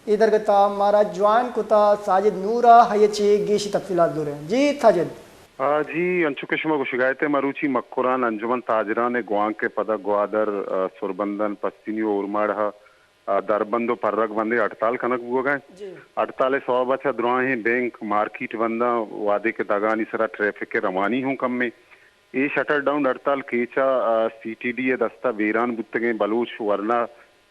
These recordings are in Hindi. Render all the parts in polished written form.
इधर गता हमारा ज्वाइन कुता साजिद नूरा हयचे गेशी तफसीलात दूर हैं जी साजिद। जी अंचुकेशमा को शिकायतें मरूची मक्कुरान अंजुमन ताजरान ग्वांग के पदा ग्वादर सुरबंदन पस्तिनी उर्माड़ दरबंदो पर्रक बंदे हड़ताल कनक हुआ गए। जी हड़ताल सौ बचा द्रोहे बैंक मार्केट बंदा वादे के दगानी सरा ट्रैफिक के रवानी हूँ कम में ये शटर डाउन हड़ताल केचा सीटीडी दस्ता बेरान बुत्तगे बलूच वरना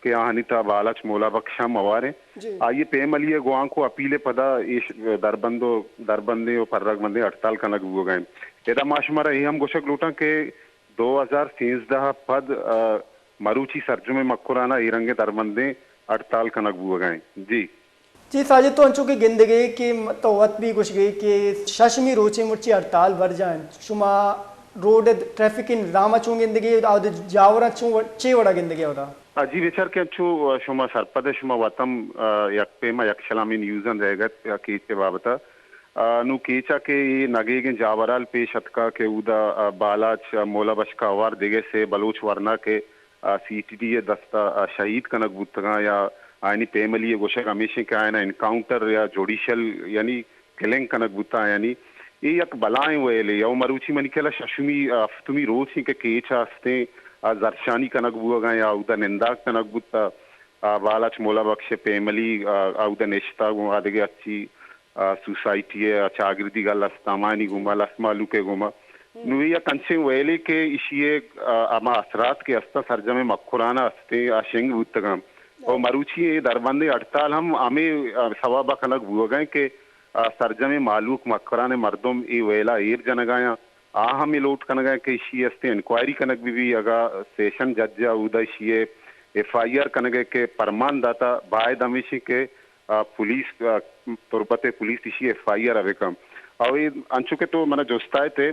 के आहनिता बालच मोला बख्शा मवारे जी आइए पेमलिए गुआं को अपीले पदा इस दरबंदे और पर्रक बंदे हड़ताल कनक हुआ गए। एदा माशमरा ही हम गोशक लूटा के 2013 पद मरूची सर्जुमे मक्कुराना इरंगे दरबंदे हड़ताल कनक हुआ गए जी। जी साजिद तो अंचू की गिंदगी की तोवत भी कुछ गई कि शशमी रोचे मुर्ची हड़ताल भर जाए शुमा रोड ट्रैफिक निजाम अचू गिंदगी जावर अचू चे वड़ा गिंदगी होता जी विचार के अच्छू शुमा सरपद शुमा वतम यक पेमा यक्षलामी न्यूज़न रहेगा कीचे बाबता नु कीचा के ये नगे के जावराल पेश अतका के उदा बालाच मोला बशका अवार दिगे से बलूच वरना के सीटीडी ये दस्ता शहीद कनक बुतगा या आयनी पेमली गोशक हमेशा के आयना इनकाउंटर या जोडिशल यानी किलिंग कनक बुता यानी ये यक बलाएं वेले या मरुची मन केला शशुमी तुमी रोज ही के केचा हस्ते जरशानी कनक बुआ या उदा निंदाक कनक बुता बालाच मोला बख्शे पेमली उदा नेश्ता गुमा देगे अच्छी सोसाइटी है चागिरदी गल अस्तामानी गुमा लस्मालू के गुमा नुया कंचे वेले के इशिए अमा असरात के अस्ता सरजमे मक्कुराना अस्ते आशंग बुतगम और मरुची ये दरबंदे हड़ताल हम हमें सवाबा कनक हुआ गए के सरजमे मालूक मक्कुराने मर्दम ये वेला एर जनगाया हम ये लोट कनगा के इशी अस्ते इंक्वायरी कनक भी अगा सेशन जज उदा इशिए एफआईआर कनगे के परमान दाता बाय दमेशी के पुलिस तुरबते पुलिस इशी एफआईआर अवेकम और ये अंचुके तो मना जोस्ताए थे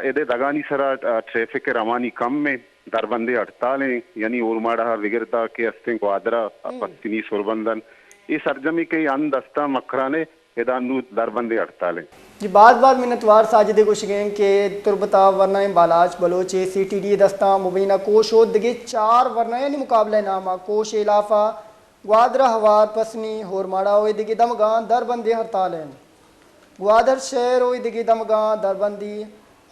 एदे दगानी सरा ट्रैफिक के रवानी कम में दरबंदे हड़ताल यानी ओरमाड़ा विगिरता के अस्ते ग्वादरा पत्तिनी सुरबंदन ये सरजमी के अन दस्ता मखराने एदानु दरबंदे हड़ताल जी बाद मिनतवार साजिदे कुछ गए कि तुरबता वरना बालाच बलोचे सीटीडी दस्ता मुबीना कोश हो दिगे 4 वरना यानी मुकाबला नामा कोश इलाफा ग्वादरा हवार पसनी होरमाड़ा हो दिगे दमगा दरबंदे हड़ताल हैं ग्वादर शहर हो दिगे दमगा दरबंदी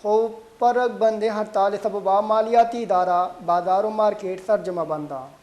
हो परग बंदे हड़ताल सबबा मालियाती इदारा बाजारों मार्केट सरजमा बंदा।